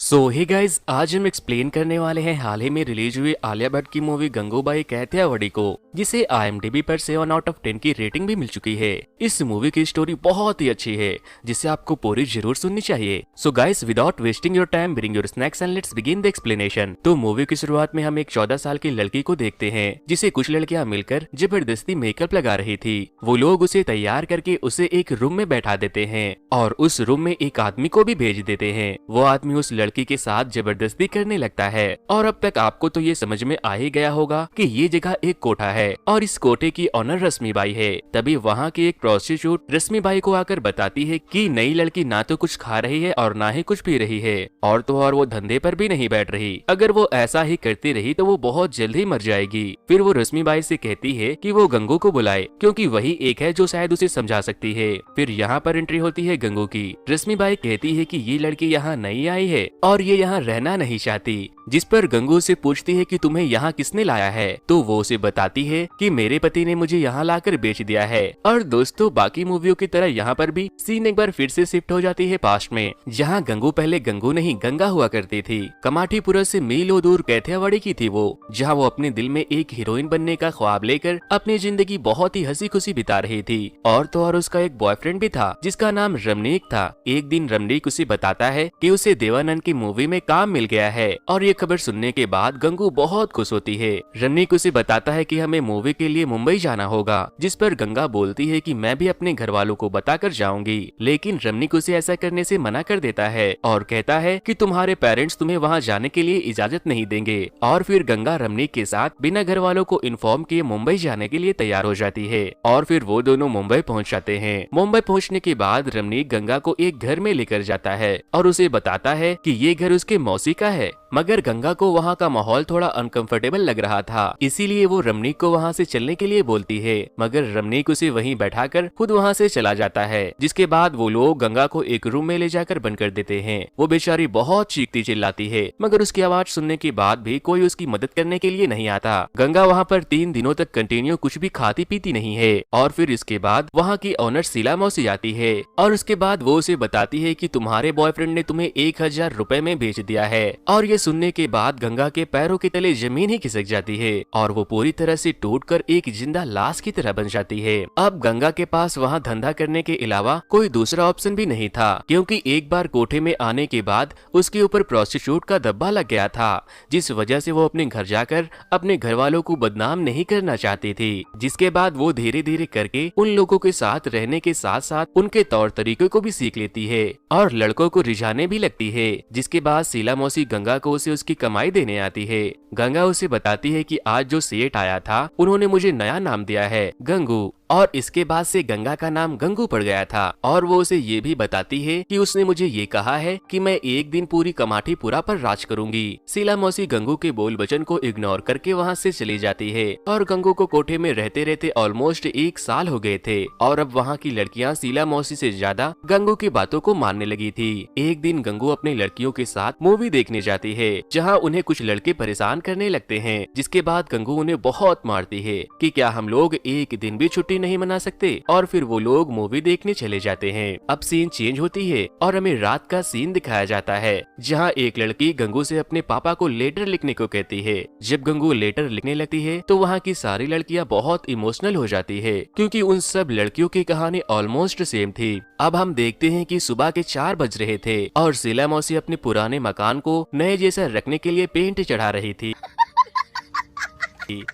Hey guys, आज हम explain करने वाले हैं हाल ही में रिलीज हुई आलिया भट्ट की मूवी गंगूबाई काठियावाड़ी को, जिसे IMDb पर 7 आउट ऑफ 10 की रेटिंग भी मिल चुकी है। इस मूवी की स्टोरी बहुत ही अच्छी है, जिसे आपको पूरी जरूर सुननी चाहिए। So guys, without wasting your time, bring your snacks and let's begin the explanation. तो मूवी की शुरुआत में हम एक 14 साल की लड़की को देखते हैं, जिसे कुछ लड़कियां मिलकर जबरदस्ती मेकअप लगा रही थी। वो लोग उसे तैयार करके उसे एक रूम में बैठा देते हैं और उस रूम में एक आदमी को भी भेज देते हैं। वो आदमी उस लड़की के साथ जबरदस्ती करने लगता है। और अब तक आपको तो ये समझ में आ ही गया होगा कि ये जगह एक कोठा है और इस कोठे की ऑनर रश्मिबाई है। तभी वहाँ की एक प्रोस्टिट्यूट रश्मिबाई को आकर बताती है कि नई लड़की ना तो कुछ खा रही है और ना ही कुछ पी रही है, और तो और वो धंधे पर भी नहीं बैठ रही। अगर वो ऐसा ही करती रही तो वो बहुत जल्द ही मर जाएगी। फिर वो रश्मिबाई से कहती है कि वो गंगू को बुलाए, क्योंकि वही एक है जो शायद उसे समझा सकती है। फिर यहाँ पर एंट्री होती है गंगू की। रश्मिबाई कहती है कि ये लड़की यहाँ नई आई है और ये यहाँ रहना नहीं चाहती, जिस पर गंगू से पूछती है कि तुम्हें यहाँ किसने लाया है। तो वो उसे बताती है कि मेरे पति ने मुझे यहाँ लाकर बेच दिया है। और दोस्तों, बाकी मूवियों की तरह यहाँ पर भी सीन एक बार फिर से शिफ्ट हो जाती है पास्ट में, जहाँ गंगू पहले गंगू नहीं गंगा हुआ करती थी। कमाठीपुरा से मीलों दूर काठियावाड़ी की थी वो, जहाँ वो अपने दिल में एक हीरोइन बनने का ख्वाब लेकर अपनी जिंदगी बहुत ही हंसी खुशी बिता रही थी। और तो और उसका एक बॉयफ्रेंड भी था, जिसका नाम रमनीक था। एक दिन रमनीक उसे बताता है कि उसे देवानंद की मूवी में काम मिल गया है, और ये खबर सुनने के बाद गंगू बहुत खुश होती है। रमनीक उसे बताता है कि हमें मूवी के लिए मुंबई जाना होगा, जिस पर गंगा बोलती है कि मैं भी अपने घर वालों को बताकर जाऊंगी। लेकिन रमनीक उसे ऐसा करने से मना कर देता है और कहता है कि तुम्हारे पेरेंट्स तुम्हें वहाँ जाने के लिए इजाजत नहीं देंगे। और फिर गंगा रमनीक के साथ बिना घर वालों को इन्फॉर्म किए मुंबई जाने के लिए तैयार हो जाती है, और फिर वो दोनों मुंबई पहुँच जाते हैं। मुंबई पहुँचने के बाद रमनीक गंगा को एक घर में लेकर जाता है और उसे बताता है कि ये घर उसके मौसी का है। मगर गंगा को वहाँ का माहौल थोड़ा अनकंफर्टेबल लग रहा था, इसीलिए वो रमनीक को वहाँ से चलने के लिए बोलती है। मगर रमनीक उसे वहीं बैठाकर खुद वहाँ से चला जाता है, जिसके बाद वो लोग गंगा को एक रूम में ले जाकर बंद कर देते हैं। वो बेचारी बहुत चीखती चिल्लाती है, मगर उसकी आवाज सुनने के बाद भी कोई उसकी मदद करने के लिए नहीं आता। गंगा वहाँ पर 3 दिनों तक कंटिन्यू कुछ भी खाती पीती नहीं है। और फिर इसके बाद वहाँ की ऑनर शीला मौसी आती है, और उसके बाद वो उसे बताती है कि तुम्हारे बॉयफ्रेंड ने तुम्हें 1000 रुपए में बेच दिया है। और ये सुनने के बाद गंगा के पैरों के तले जमीन ही खिसक जाती है और वो पूरी तरह से टूटकर एक जिंदा लाश की तरह बन जाती है। अब गंगा के पास वहाँ धंधा करने के अलावा कोई दूसरा ऑप्शन भी नहीं था, क्योंकि एक बार कोठे में आने के बाद उसके ऊपर प्रोस्टिट्यूट का धब्बा लग गया था, जिस वजह से वो अपने घर जाकर अपने घर वालों को बदनाम नहीं करना चाहती थी। जिसके बाद वो धीरे धीरे करके उन लोगों के साथ रहने के साथ साथ उनके तौर तरीके को भी सीख लेती है और लड़कों को रिझाने भी लगती है। जिसके बाद शीला मौसी गंगा को उसे उसकी कमाई देने आती है। गंगा उसे बताती है कि आज जो सेठ आया था उन्होंने मुझे नया नाम दिया है, गंगू। और इसके बाद से गंगा का नाम गंगू पड़ गया था। और वो उसे ये भी बताती है कि उसने मुझे ये कहा है कि मैं एक दिन पूरी कमाठीपुरा पर राज करूंगी। शीला मौसी गंगू के बोल वचन को इग्नोर करके वहाँ से चली जाती है, और गंगू को कोठे में रहते रहते ऑलमोस्ट 1 साल हो गए थे। और अब वहाँ की लड़कियाँ शीला मौसी से ज्यादा गंगू की बातों को मानने लगी थी। एक दिन गंगू अपने लड़कियों के साथ मूवी देखने जाती है, जहाँ उन्हें कुछ लड़के परेशान करने लगते हैं। जिसके बाद गंगू उन्हें बहुत मारती है कि क्या हम लोग एक दिन भी छुट्टी नहीं मना सकते। और फिर वो लोग मूवी देखने चले जाते हैं। अब सीन चेंज होती है और हमें रात का सीन दिखाया जाता है, जहाँ एक लड़की गंगू से अपने पापा को लेटर लिखने को कहती है। जब गंगू लेटर लिखने लगती है तो वहाँ की सारी लड़कियाँ बहुत इमोशनल हो जाती है, क्योंकि उन सब लड़कियों की कहानी ऑलमोस्ट सेम थी। अब हम देखते हैं कि सुबह के 4 बज रहे थे और शीला मौसी अपने पुराने मकान को नए जैसा रखने के लिए पेंट चढ़ा रही थी।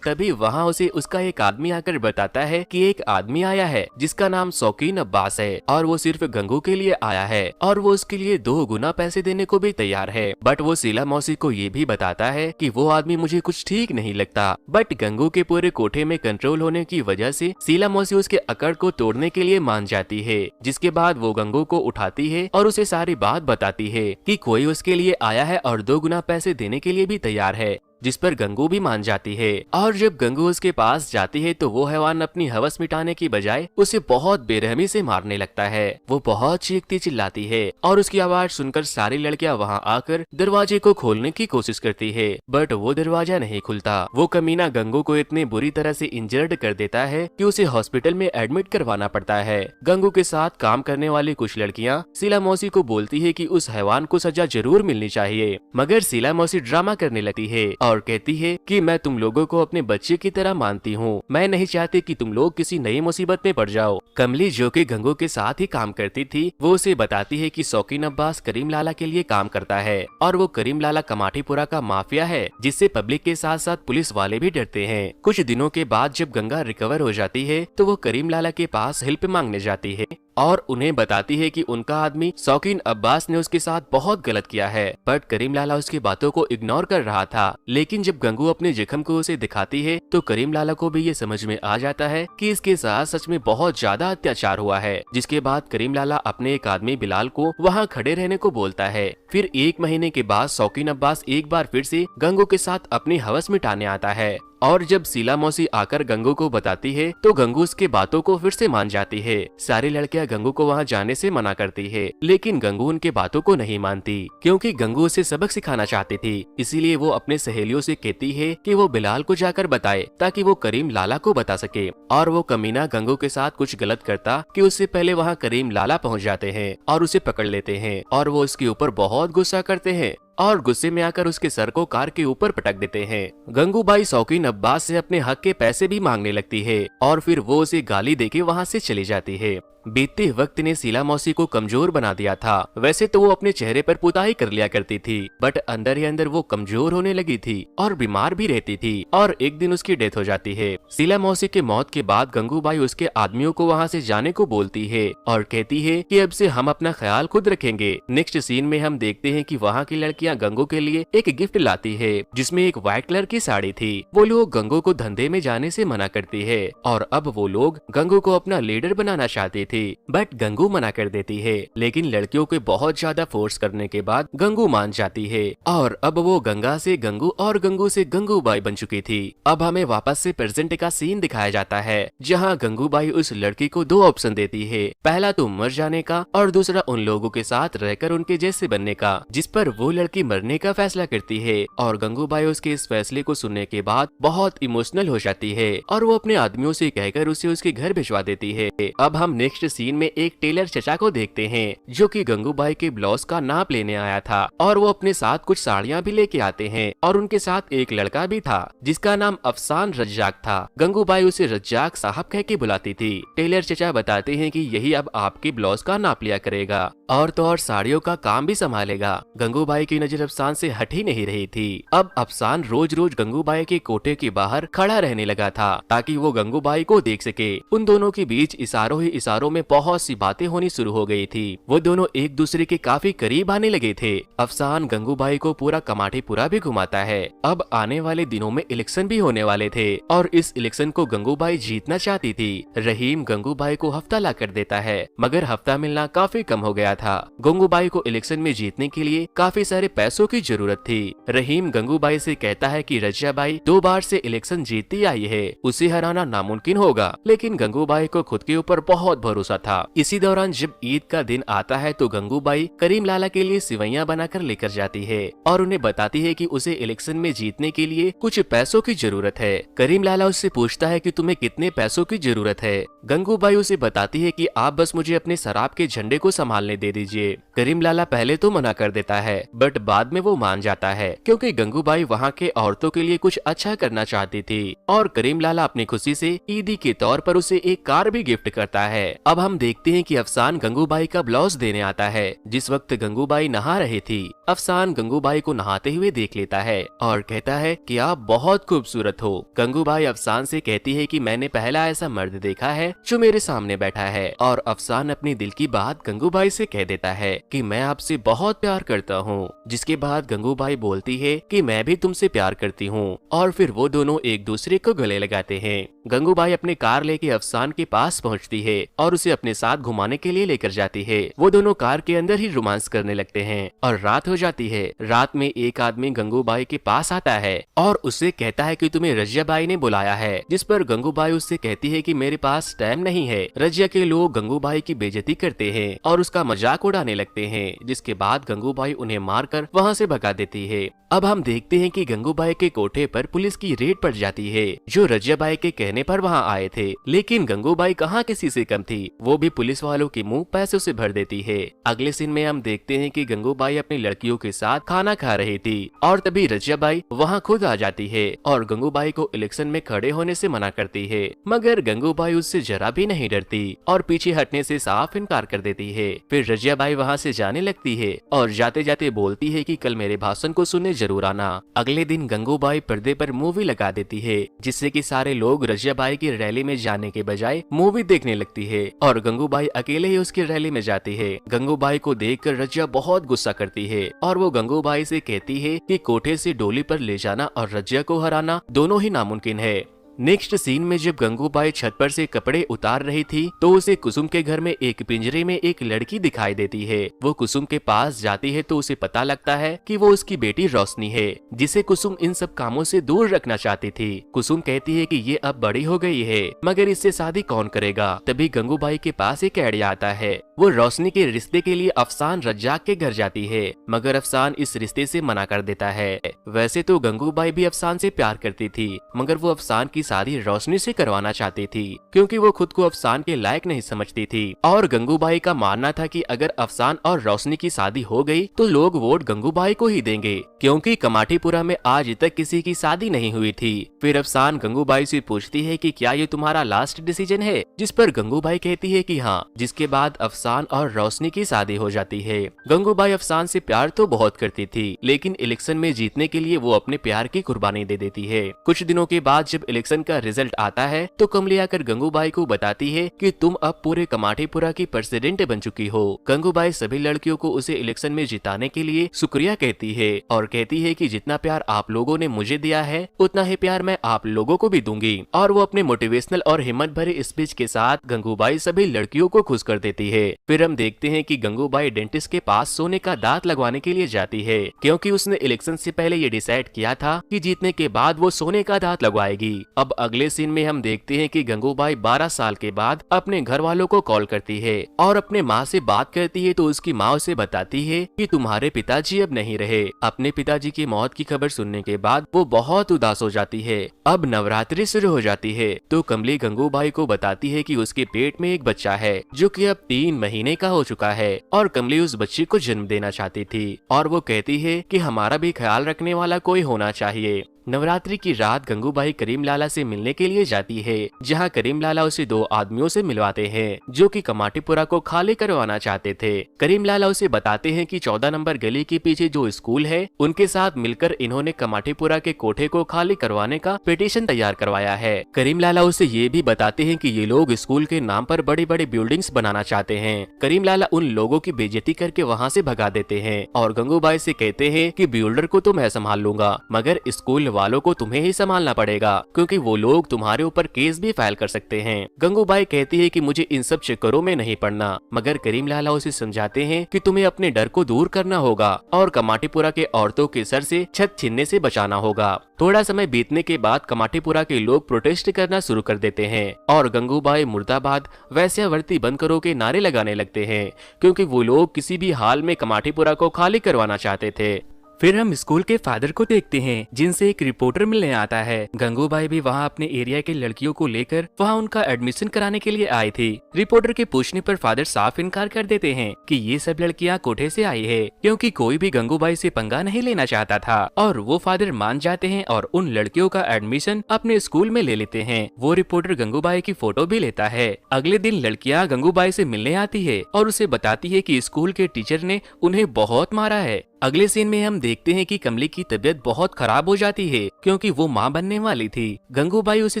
तभी वहाँ उसे उसका एक आदमी आकर बताता है कि एक आदमी आया है जिसका नाम शौकीन अब्बास है, और वो सिर्फ गंगू के लिए आया है और वो उसके लिए 2 गुना पैसे देने को भी तैयार है। बट वो शीला मौसी को ये भी बताता है कि वो आदमी मुझे कुछ ठीक नहीं लगता। बट गंगू के पूरे कोठे में कंट्रोल होने की वजह से शीला मौसी उसके अकड़ को तोड़ने के लिए मान जाती है। जिसके बाद वो गंगू को उठाती है और उसे सारी बात बताती है कि कोई उसके लिए आया है और 2 गुना पैसे देने के लिए भी तैयार है। जिस पर गंगू भी मान जाती है। और जब गंगू उसके पास जाती है तो वो हैवान अपनी हवस मिटाने की बजाय उसे बहुत बेरहमी से मारने लगता है। वो बहुत चीखती चिल्लाती है और उसकी आवाज सुनकर सारी लड़कियां वहां आकर दरवाजे को खोलने की कोशिश करती है, बट वो दरवाजा नहीं खुलता। वो कमीना गंगू को इतनी बुरी तरह से इंजर्ड कर देता है कि उसे हॉस्पिटल में एडमिट करवाना पड़ता है। गंगू के साथ काम करने वाली कुछ लड़कियां शीला मौसी को बोलती है कि उस हैवान को सजा जरूर मिलनी चाहिए, मगर शीला मौसी ड्रामा करने लगती है और कहती है कि मैं तुम लोगों को अपने बच्चे की तरह मानती हूँ, मैं नहीं चाहती कि तुम लोग किसी नई मुसीबत में पड़ जाओ। कमली जो कि गंगू के साथ ही काम करती थी, वो उसे बताती है कि शौकीन अब्बास करीम लाला के लिए काम करता है और वो करीम लाला कमाटीपुरा का माफिया है, जिससे पब्लिक के साथ साथ पुलिस वाले भी डरते हैं। कुछ दिनों के बाद जब गंगा रिकवर हो जाती है तो वो करीम लाला के पास हेल्प मांगने जाती है और उन्हें बताती है कि उनका आदमी शौकीन अब्बास ने उसके साथ बहुत गलत किया है, बट करीम लाला उसकी बातों को इग्नोर कर रहा था। लेकिन जब गंगू अपने जख्म को उसे दिखाती है तो करीम लाला को भी ये समझ में आ जाता है कि इसके साथ सच में बहुत ज्यादा अत्याचार हुआ है। जिसके बाद करीम लाला अपने एक आदमी बिलाल को वहाँ खड़े रहने को बोलता है। फिर 1 महीने के बाद शौकीन अब्बास एक बार फिर से गंगू के साथ अपनी हवस मिटाने आता है और जब शीला मौसी आकर गंगू को बताती है तो गंगू उसके बातों को फिर से मान जाती है। सारी लड़कियां गंगू को वहां जाने से मना करती है, लेकिन गंगू उनके बातों को नहीं मानती क्योंकि गंगू उसे सबक सिखाना चाहती थी। इसीलिए वो अपने सहेलियों से कहती है कि वो बिलाल को जाकर बताए ताकि वो करीम लाला को बता सके। और वो कमीना गंगू के साथ कुछ गलत करता कि उससे पहले वहाँ करीम लाला पहुँच जाते हैं और उसे पकड़ लेते हैं और वो उसके ऊपर बहुत गुस्सा करते हैं और गुस्से में आकर उसके सर को कार के ऊपर पटक देते हैं। गंगूबाई शौकीन अब्बास से अपने हक के पैसे भी मांगने लगती है और फिर वो उसे गाली देके वहाँ से चली जाती है। बीतते वक्त ने शीला मौसी को कमजोर बना दिया था। वैसे तो वो अपने चेहरे पर पुताई कर लिया करती थी, बट अंदर ही अंदर वो कमजोर होने लगी थी और बीमार भी रहती थी और एक दिन उसकी डेथ हो जाती है। शीला मौसी के मौत के बाद गंगूबाई उसके आदमियों को वहाँ से जाने को बोलती है और कहती है कि अब से हम अपना ख्याल खुद रखेंगे। नेक्स्ट सीन में हम देखते हैं कि वहाँ की लड़कियाँ गंगू के लिए एक गिफ्ट लाती है जिसमें एक व्हाइट कलर की साड़ी थी। वो लोग गंगू को धंधे में जाने से मना करती है और अब वो लोग गंगू को अपना लीडर बनाना चाहते थी, बट गंगू मना कर देती है। लेकिन लड़कियों के बहुत ज्यादा फोर्स करने के बाद गंगू मान जाती है और अब वो गंगा से गंगू और गंगू से गंगूबाई बन चुकी थी। अब हमें वापस से प्रेजेंट का सीन दिखाया जाता है जहाँ गंगूबाई उस लड़की को 2 ऑप्शन देती है, पहला तो मर जाने का और दूसरा उन लोगों के साथ रहकर उनके जैसे बनने का, जिस पर वो लड़की मरने का फैसला करती है। और गंगूबाई उसके इस फैसले को सुनने के बाद बहुत इमोशनल हो जाती है और वो अपने आदमियों से कहकर उसे उसके घर भिजवा देती है। अब हम नेक्स्ट सीन में एक टेलर चचा को देखते हैं जो कि गंगूबाई के ब्लाउज का नाप लेने आया था और वो अपने साथ कुछ साड़ियाँ भी लेके आते हैं और उनके साथ एक लड़का भी था जिसका नाम अफसान रज्जाक था। गंगूबाई उसे रज्जाक साहब कह के बुलाती थी। टेलर चचा बताते हैं कि यही अब आपके ब्लाउज का नाप लिया करेगा और तो और साड़ियों का काम भी संभालेगा। गंगूबाई की नजर अफसान से हट ही नहीं रही थी। अब अफसान रोज रोज गंगूबाई के कोटे के बाहर खड़ा रहने लगा था ताकि वो गंगूबाई को देख सके। उन दोनों के बीच इशारों ही इशारों में बहुत सी बातें होनी शुरू हो गई थी। वो दोनों एक दूसरे के काफी करीब आने लगे थे। अफसान गंगूबाई को पूरा कमाटीपुरा भी घुमाता है। अब आने वाले दिनों में इलेक्शन भी होने वाले थे और इस इलेक्शन को गंगूबाई जीतना चाहती थी। रहीम गंगूबाई को हफ्ता ला कर देता है, मगर हफ्ता मिलना काफी कम हो गया था। गंगूबाई को इलेक्शन में जीतने के लिए काफी सारे पैसों की जरूरत थी। रहीम गंगूबाई से कहता है कि रज्जाबाई 2 बार से इलेक्शन जीतती आई है, उसे हराना नामुमकिन होगा, लेकिन गंगूबाई को खुद के ऊपर बहुत भरोसा था। इसी दौरान जब ईद का दिन आता है तो गंगूबाई करीम लाला के लिए सिवैयां बनाकर लेकर जाती है और उन्हें बताती है कि उसे इलेक्शन में जीतने के लिए कुछ पैसों की जरूरत है। करीम लाला उससे पूछता है कि तुम्हें कितने पैसों की जरूरत है। गंगूबाई उसे बताती है कि आप बस मुझे अपने शराब के झंडे को संभालने दे दीजिए। करीम लाला पहले तो मना कर देता है, बट बाद में वो मान जाता है क्योंकि गंगूबाई वहाँ के औरतों के लिए कुछ अच्छा करना चाहती थी और करीम लाला अपनी खुशी से ईदी के तौर पर उसे एक कार भी गिफ्ट करता है। अब हम देखते हैं कि अफसान गंगूबाई का ब्लाउज देने आता है। जिस वक्त गंगूबाई नहा रही थी, अफसान गंगूबाई को नहाते हुए देख लेता है और कहता है कि आप बहुत खूबसूरत हो। गंगूबाई अफसान से कहती है कि मैंने पहला ऐसा मर्द देखा है जो मेरे सामने बैठा है और अफसान अपनी दिल की बात गंगूबाई से कह देता है कि मैं आपसे बहुत प्यार करता हूँ। जिसके बाद गंगूबाई बोलती है कि मैं भी तुमसे प्यार करती हूँ और फिर वो दोनों एक दूसरे को गले लगाते हैं। गंगूबाई अपनी कार लेके अफसान के पास पहुँचती है और उसे अपने साथ घुमाने के लिए लेकर जाती है। वो दोनों कार के अंदर ही रोमांस करने लगते हैं और रात हो जाती है। रात में एक आदमी गंगूबाई के पास आता है और उससे कहता है कि तुम्हें रजिया बाई ने बुलाया है, जिस पर गंगूबाई उससे कहती है कि मेरे पास टाइम नहीं है। रजिया के लोग गंगूबाई की बेइज्जती करते हैं और उसका मजाक उड़ाने लगते हैं, जिसके बाद गंगूबाई उन्हें मारकर वहाँ से भगा देती है। अब हम देखते हैं कि गंगूबाई के कोठे पर पुलिस की रेड पड़ जाती है, जो रजिया बाई के कहने पर वहाँ आए थे। लेकिन गंगूबाई कहाँ किसी से कम थी, वो भी पुलिस वालों के मुंह पैसों से भर देती है। अगले सीन में हम देखते हैं कि गंगूबाई अपनी लड़कियों के साथ खाना खा रही थी और तभी रजिया बाई वहाँ खुद आ जाती है और गंगूबाई को इलेक्शन में खड़े होने से मना करती है, मगर गंगूबाई उससे जरा भी नहीं डरती और पीछे हटने से साफ इनकार कर देती है। फिर रजिया बाई वहाँ से जाने लगती है और जाते जाते बोलती है कि कल मेरे भाषण को सुनने जरूर आना। अगले दिन गंगूबाई पर्दे पर मूवी लगा देती है, जिससे कि सारे लोग रजिया बाई की रैली में जाने के बजाय मूवी देखने लगती है और गंगूबाई अकेले ही उसकी रैली में जाती है। गंगूबाई को देखकर रजिया बहुत गुस्सा करती है और वो गंगूबाई से कहती है कि कोठे से डोली पर ले जाना और रजिया को हराना दोनों ही नामुमकिन है। नेक्स्ट सीन में जब गंगूबाई छत पर से कपड़े उतार रही थी तो उसे कुसुम के घर में एक पिंजरे में एक लड़की दिखाई देती है। वो कुसुम के पास जाती है तो उसे पता लगता है कि वो उसकी बेटी रोशनी है, जिसे कुसुम इन सब कामों से दूर रखना चाहती थी। कुसुम कहती है कि ये अब बड़ी हो गई है, मगर इससे शादी कौन करेगा। तभी गंगूबाई के पास एक आइडिया आता है। वो रोशनी के रिश्ते के लिए अफसान रज्जाक के घर जाती है, मगर अफसान इस रिश्ते से मना कर देता है। वैसे तो गंगूबाई भी अफसान से प्यार करती थी, मगर वो अफसान की शादी रोशनी से करवाना चाहती थी, क्योंकि वो खुद को अफसान के लायक नहीं समझती थी। और गंगूबाई का मानना था कि अगर अफसान और रोशनी की शादी हो गई तो लोग वोट गंगूबाई को ही देंगे, क्योंकि कमाटीपुरा में आज तक किसी की शादी नहीं हुई थी। फिर अफसान गंगूबाई से पूछती है कि क्या ये तुम्हारा लास्ट डिसीजन है, जिस पर गंगूबाई कहती है कि हाँ, जिसके बाद अफसान और रोशनी की शादी हो जाती है। गंगूबाई अफसान से प्यार तो बहुत करती थी, लेकिन इलेक्शन में जीतने के लिए वो अपने प्यार की कुर्बानी दे देती है। कुछ दिनों के बाद जब इलेक्शन का रिजल्ट आता है तो कमली आकर गंगूबाई को बताती है कि तुम अब पूरे कमाटीपुरा की प्रेसिडेंट बन चुकी हो। गंगूबाई सभी लड़कियों को उसे इलेक्शन में जिताने के लिए शुक्रिया कहती है और कहती है कि जितना प्यार आप लोगों ने मुझे दिया है उतना ही प्यार मैं आप लोगों को भी दूंगी। और वो अपने मोटिवेशनल और हिम्मत भरे स्पीच के साथ गंगूबाई सभी लड़कियों को खुश कर देती है। फिर हम देखते हैं कि गंगूबाई डेंटिस्ट के पास सोने का दांत लगवाने के लिए जाती है, क्योंकि उसने इलेक्शन से पहले ये डिसाइड किया था कि जीतने के बाद वो सोने का दांत लगवाएगी। अब अगले सीन में हम देखते हैं कि गंगूबाई 12 साल के बाद अपने घर वालों को कॉल करती है और अपने माँ से बात करती है तो उसकी माँ उसे बताती है कि तुम्हारे पिताजी अब नहीं रहे। अपने पिताजी की मौत की खबर सुनने के बाद वो बहुत उदास हो जाती है। अब नवरात्रि शुरू हो जाती है तो कमली गंगूबाई को बताती है कि उसके पेट में एक बच्चा है जो कि अब 3 महीने का हो चुका है और कमली उस बच्चे को जन्म देना चाहती थी और वो कहती है कि हमारा भी ख्याल रखने वाला कोई होना चाहिए। नवरात्रि की रात गंगूबाई करीम लाला से मिलने के लिए जाती है, जहां करीम लाला उसे 2 आदमियों से मिलवाते हैं जो कि कमाटीपुरा को खाली करवाना चाहते थे। करीम लाला उसे बताते हैं कि 14 नंबर गली के पीछे जो स्कूल है उनके साथ मिलकर इन्होंने कमाटीपुरा के कोठे को खाली करवाने का पिटीशन तैयार करवाया है। करीम लाला उसे ये भी बताते हैं कि ये लोग स्कूल के नाम पर बड़ी बड़ी बिल्डिंग्स बनाना चाहते हैं। करीम लाला उन लोगों की बेइज्जती करके वहाँ से भगा देते हैं और गंगूबाई से कहते हैं कि बिल्डर को तो मैं संभाल लूंगा, मगर स्कूल वालों को तुम्हें ही संभालना पड़ेगा, क्योंकि वो लोग तुम्हारे ऊपर केस भी फाइल कर सकते हैं। गंगूबाई कहती है कि मुझे इन सब चक्करों में नहीं पड़ना, मगर करीम लाला उसे समझाते हैं कि तुम्हें अपने डर को दूर करना होगा और कमाटीपुरा के औरतों के सर से छत छीनने से बचाना होगा। थोड़ा समय बीतने के बाद कमाटीपुरा के लोग प्रोटेस्ट करना शुरू कर देते हैं और गंगूबाई मुर्दाबाद वैश्यावृत्ति बंद करो के नारे लगाने लगते हैं, क्योंकि वो लोग किसी भी हाल में कमाटीपुरा को खाली करवाना चाहते थे। फिर हम स्कूल के फादर को देखते हैं, जिनसे एक रिपोर्टर मिलने आता है। गंगूबाई भी वहाँ अपने एरिया के लड़कियों को लेकर वहाँ उनका एडमिशन कराने के लिए आई थी। रिपोर्टर के पूछने पर फादर साफ इनकार कर देते हैं कि ये सब लड़कियाँ कोठे से आई है, क्योंकि कोई भी गंगूबाई से पंगा नहीं लेना चाहता था। और वो फादर मान जाते हैं और उन लड़कियों का एडमिशन अपने स्कूल में ले लेते हैं। वो रिपोर्टर गंगूबाई की फोटो भी लेता है। अगले दिन लड़कियाँ गंगूबाई से मिलने आती है और उसे बताती है कि स्कूल के टीचर ने उन्हें बहुत मारा है। अगले सीन में हम देखते हैं कि कमली की तबीयत बहुत खराब हो जाती है क्योंकि वो माँ बनने वाली थी। गंगूबाई उसे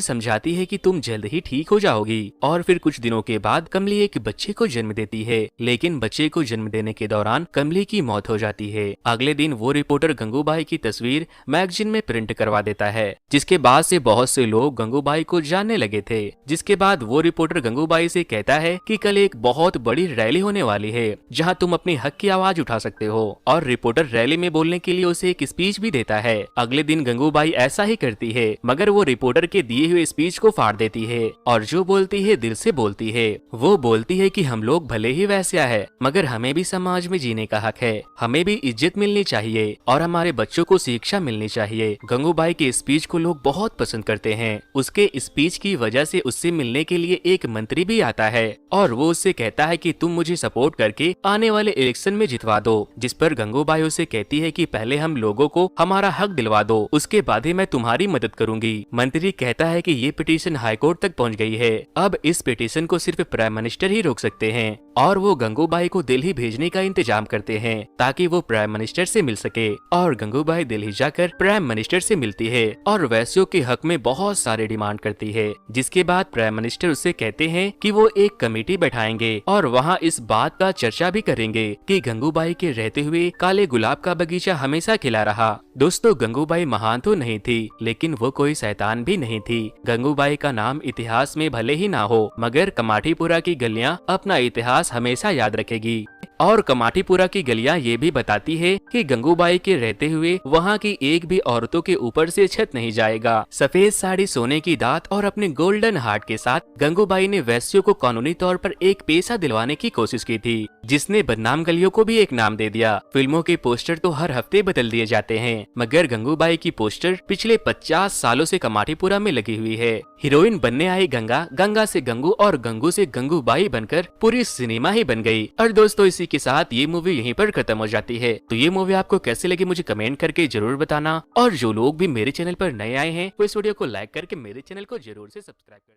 समझाती है कि तुम जल्द ही ठीक हो जाओगी और फिर कुछ दिनों के बाद कमली एक बच्चे को जन्म देती है, लेकिन बच्चे को जन्म देने के दौरान कमली की मौत हो जाती है। अगले दिन वो रिपोर्टर गंगूबाई की तस्वीर मैगजीन में प्रिंट करवा देता है, जिसके बाद से बहुत से लोग गंगूबाई को जानने लगे थे। जिसके बाद वो रिपोर्टर गंगूबाई से कहता है कि कल एक बहुत बड़ी रैली होने वाली है जहां तुम अपने हक की आवाज उठा सकते हो, और रिपोर्टर रैली में बोलने के लिए उसे एक स्पीच भी देता है। अगले दिन गंगूबाई ऐसा ही करती है, मगर वो रिपोर्टर के दिए हुए स्पीच को फाड़ देती है और जो बोलती है दिल से बोलती है। वो बोलती है कि हम लोग भले ही वैश्या है मगर हमें भी समाज में जीने का हक है, हमें भी इज्जत मिलनी चाहिए और हमारे बच्चों को शिक्षा मिलनी चाहिए। गंगूबाई के स्पीच को लोग बहुत पसंद करते हैं। उसके स्पीच की वजह से उससे मिलने के लिए एक मंत्री भी आता है और वो उससे कहता है कि तुम मुझे सपोर्ट करके आने वाले इलेक्शन में जितवा दो। जिस पर गंगूबाई उसे कहती है कि पहले हम लोगों को हमारा हक दिलवा दो, उसके बाद ही मैं तुम्हारी मदद करूंगी। मंत्री कहता है कि ये पिटीशन हाईकोर्ट तक पहुंच गई है, अब इस पिटीशन को सिर्फ प्राइम मिनिस्टर ही रोक सकते हैं, और वो गंगूबाई को दिल्ली भेजने का इंतजाम करते हैं ताकि वो प्राइम मिनिस्टर से मिल सके। और गंगूबाई दिल्ली जाकर प्राइम मिनिस्टर से मिलती है और वैश्यों के हक में बहुत सारे डिमांड करती है। जिसके बाद प्राइम मिनिस्टर उससे कहते हैं कि वो एक कमेटी बैठाएंगे और वहाँ इस बात का चर्चा भी करेंगे कि गंगूबाई के रहते हुए काले गुलाब का बगीचा हमेशा खिला रहा। दोस्तों, गंगूबाई महान तो नहीं थी, लेकिन वो कोई शैतान भी नहीं थी। गंगूबाई का नाम इतिहास में भले ही ना हो, मगर कमाठीपुरा की गलियां अपना इतिहास हमेशा याद रखेगी। और कमाठीपुरा की गलियां ये भी बताती है कि गंगूबाई के रहते हुए वहाँ की एक भी औरतों के ऊपर से छत नहीं जाएगा। सफेद साड़ी, सोने की दात और अपने गोल्डन हार्ट के साथ गंगूबाई ने वैश्यों को कानूनी तौर पर एक पेशा दिलवाने की कोशिश की थी, जिसने बदनाम गलियों को भी एक नाम दे दिया। फिल्मों के पोस्टर तो हर हफ्ते बदल दिए जाते हैं, मगर गंगूबाई की पोस्टर पिछले 50 सालों से कमाठीपुरा में लगी हुई है। हीरोइन बनने आई गंगा, गंगा से गंगू और गंगू से गंगूबाई बनकर पूरी सिनेमा ही बन गई। और दोस्तों, इसी के साथ ये मूवी यहीं पर खत्म हो जाती है। तो ये मूवी आपको कैसी लगी मुझे कमेंट करके जरूर बताना, और जो लोग भी मेरे चैनल पर नए आए हैं वो इस वीडियो को लाइक करके मेरे चैनल को जरूर से सब्सक्राइब कर